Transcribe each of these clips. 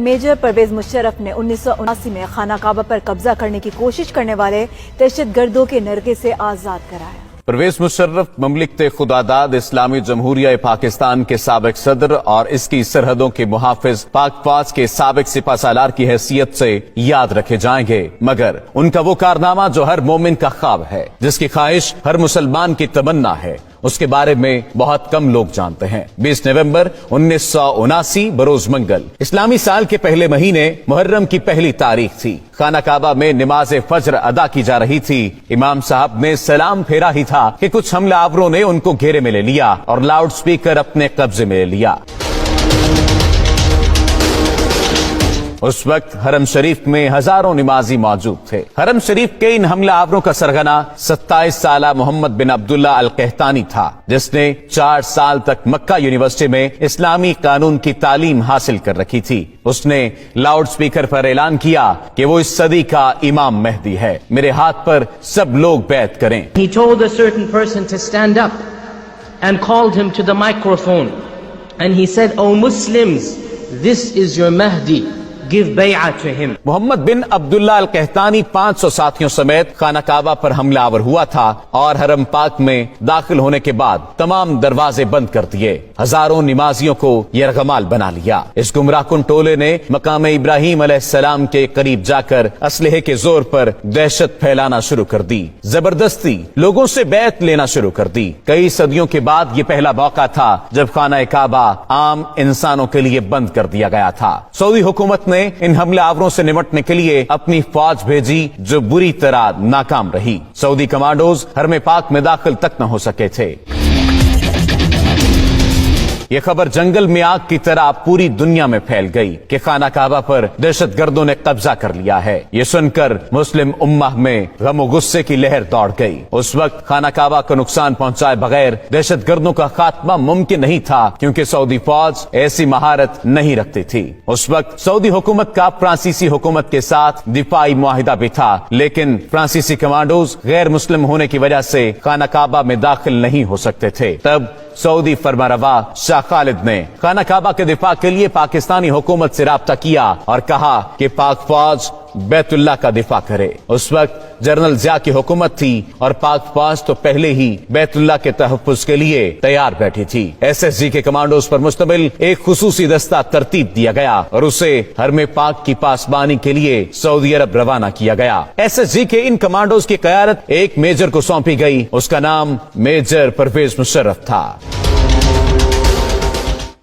Major Pervez Musharraf نے 1979 میں خانہ کعبہ پر قبضہ کرنے کی کوشش کرنے والے دہشت گردوں کے نرغے سے آزاد کرایا۔ پرویز مشرف مملکت خداداد اسلامی جمہوریہ پاکستان کے سابق صدر اور اس کی سرحدوں کے محافظ پاک فوج کے سابق سپہ سالار کی حیثیت سے یاد رکھے جائیں گے، مگر ان کا وہ کارنامہ جو ہر مومن کا خواب ہے، جس کی خواہش ہر مسلمان کی تمنا ہے، اس کے بارے میں بہت کم لوگ جانتے ہیں۔ 20 نومبر 1979 بروز منگل اسلامی سال کے پہلے مہینے محرم کی پہلی تاریخ تھی۔ خانہ کعبہ میں نماز فجر ادا کی جا رہی تھی۔ امام صاحب نے سلام پھیرا ہی تھا کہ کچھ حملہ آوروں نے ان کو گھیرے میں لے لیا اور لاؤڈ سپیکر اپنے قبضے میں لے لیا۔ اس وقت حرم شریف میں ہزاروں نمازی موجود تھے۔ حرم شریف کے ان حملہ آوروں کا سرغنہ 27 سالہ محمد بن عبداللہ القحطانی تھا، جس نے 4 سال تک مکہ یونیورسٹی میں اسلامی قانون کی تعلیم حاصل کر رکھی تھی۔ اس نے لاؤڈ سپیکر پر اعلان کیا کہ وہ اس صدی کا امام مہدی ہے، میرے ہاتھ پر سب لوگ بیعت کریں۔ He told a certain person to stand up and called him to the microphone and he said, "O Muslims, this is your Mahdi. Give bay'ah to him." Muhammad bin Abdullah al Qahtani 500 ساتھیوں سمیت خانہ کعبہ پر حملہ آور ہوا تھا اور حرم پاک میں داخل ہونے کے بعد تمام دروازے بند کر دیے۔ ہزاروں نمازیوں کو یرغمال بنا لیا۔ اس گمراہ کن ٹولے نے مقام ابراہیم علیہ السلام کے قریب جا کر اسلحے کے زور پر دہشت پھیلانا شروع کر دی، زبردستی لوگوں سے بیعت لینا شروع کر دی۔ کئی صدیوں کے بعد یہ پہلا موقع تھا جب خانہ کعبہ عام انسانوں کے لیے بند کر دیا گیا تھا۔ سعودی حکومت نے ان حملہ آوروں سے نمٹنے کے لیے اپنی فوج بھیجی جو بری طرح ناکام رہی۔ سعودی کمانڈوز حرم پاک میں داخل تک نہ ہو سکے تھے۔ یہ خبر جنگل میں آگ کی طرح پوری دنیا میں پھیل گئی کہ خانہ کعبہ پر دہشت گردوں نے قبضہ کر لیا ہے۔ یہ سن کر مسلم امہ میں غم و غصے کی لہر دوڑ گئی۔ اس وقت خانہ کعبہ کو نقصان پہنچائے بغیر دہشت گردوں کا خاتمہ ممکن نہیں تھا، کیونکہ سعودی فوج ایسی مہارت نہیں رکھتی تھی۔ اس وقت سعودی حکومت کا فرانسیسی حکومت کے ساتھ دفاعی معاہدہ بھی تھا، لیکن فرانسیسی کمانڈوز غیر مسلم ہونے کی وجہ سے خانہ کعبہ میں داخل نہیں ہو سکتے تھے۔ تب سعودی فرمانروا شاہ خالد نے خانہ کعبہ کے دفاع کے لیے پاکستانی حکومت سے رابطہ کیا اور کہا کہ پاک فوج بیت اللہ کا دفاع کرے۔ اس وقت جنرل ضیاء کی حکومت تھی اور پاک فوج تو پہلے ہی بیت اللہ کے تحفظ کے لیے تیار بیٹھی تھی۔ SSG کے کمانڈوز پر مشتمل ایک خصوصی دستہ ترتیب دیا گیا اور اسے حرم پاک کی پاسبانی کے لیے سعودی عرب روانہ کیا گیا۔ SSG کے ان کمانڈوز کی قیادت ایک میجر کو سونپی گئی، اس کا نام میجر پرویز مشرف تھا۔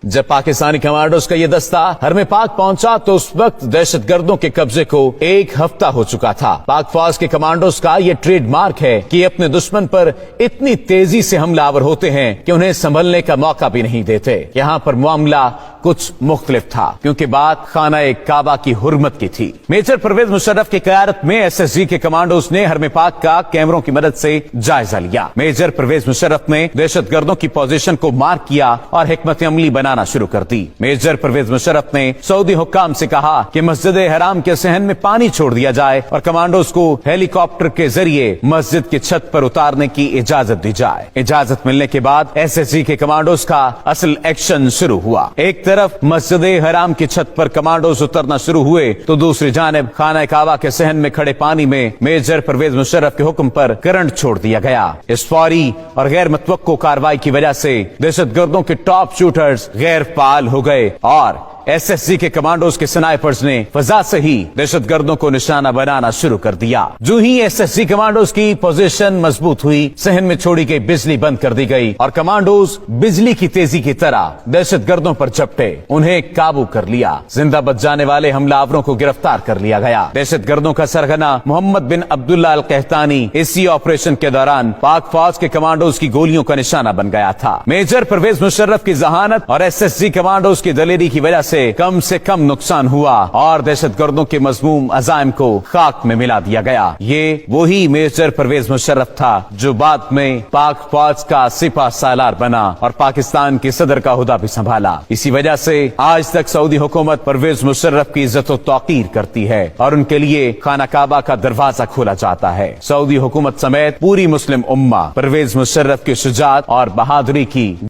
جب پاکستانی کمانڈوز کا یہ دستہ حرم پاک پہنچا تو اس وقت دہشت گردوں کے قبضے کو 1 ہفتہ ہو چکا تھا۔ پاک فوج کے کمانڈوز کا یہ ٹریڈ مارک ہے کہ اپنے دشمن پر اتنی تیزی سے حملہ آور ہوتے ہیں کہ انہیں سنبھلنے کا موقع بھی نہیں دیتے۔ یہاں پر معاملہ کچھ مختلف تھا، کیونکہ بات خانہ کعبہ کی حرمت کی تھی۔ میجر پرویز مشرف کی قیادت میں SSG کے کمانڈوز نے حرم پاک کا کیمروں کی مدد سے جائزہ لیا۔ میجر پرویز مشرف نے دہشت گردوں کی پوزیشن کو مارک کیا اور حکمت عملی بنانا شروع کر دی۔ میجر پرویز مشرف نے سعودی حکام سے کہا کہ مسجد حرام کے صحن میں پانی چھوڑ دیا جائے اور کمانڈوز کو ہیلی کاپٹر کے ذریعے مسجد کی چھت پر اتارنے کی اجازت دی جائے۔ اجازت ملنے کے بعد SSG کے کمانڈوز کا اصل ایکشن شروع ہوا۔ ایک طرف مسجد حرام کی چھت پر کمانڈوز اترنا شروع ہوئے تو دوسری جانب خانہ کعبہ کے صحن میں کھڑے پانی میں میجر پرویز مشرف کے حکم پر کرنٹ چھوڑ دیا گیا۔ اس فوری اور غیر متوقع کارروائی کی وجہ سے دہشت گردوں کے ٹاپ شوٹرز غیر فعال ہو گئے اور SSG کے کمانڈوز کے سنائپرز نے فضا سے ہی دہشت گردوں کو نشانہ بنانا شروع کر دیا۔ جو ہی SSG کمانڈوز کی پوزیشن مضبوط ہوئی، صحن میں چھوڑی گئی بجلی بند کر دی گئی اور کمانڈوز بجلی کی تیزی کی طرح دہشت گردوں پر جھپٹے، انہیں قابو کر لیا۔ زندہ بچ جانے والے حملہ آوروں کو گرفتار کر لیا گیا۔ دہشت گردوں کا سرغنہ محمد بن عبداللہ القحطانی اسی آپریشن کے دوران پاک فوج کے کمانڈوز کی گولیوں کا نشانہ بن گیا تھا۔ میجر پرویز مشرف کی ذہانت اور SSG کمانڈوز کی دلیری کی وجہ سے کم نقصان ہوا اور دہشت گردوں کے مذموم عزائم کو خاک میں ملا دیا گیا۔ یہ وہی میجر پرویز مشرف تھا جو بعد میں پاک فوج کا سپہ سالار بنا اور پاکستان کے صدر کا عہدہ بھی سنبھالا۔ اسی وجہ سے آج تک سعودی حکومت پرویز مشرف کی عزت و توقیر کرتی ہے اور ان کے لیے خانہ کعبہ کا دروازہ کھولا جاتا ہے۔ سعودی حکومت سمیت پوری مسلم امہ پرویز مشرف کی شجاعت اور بہادری کی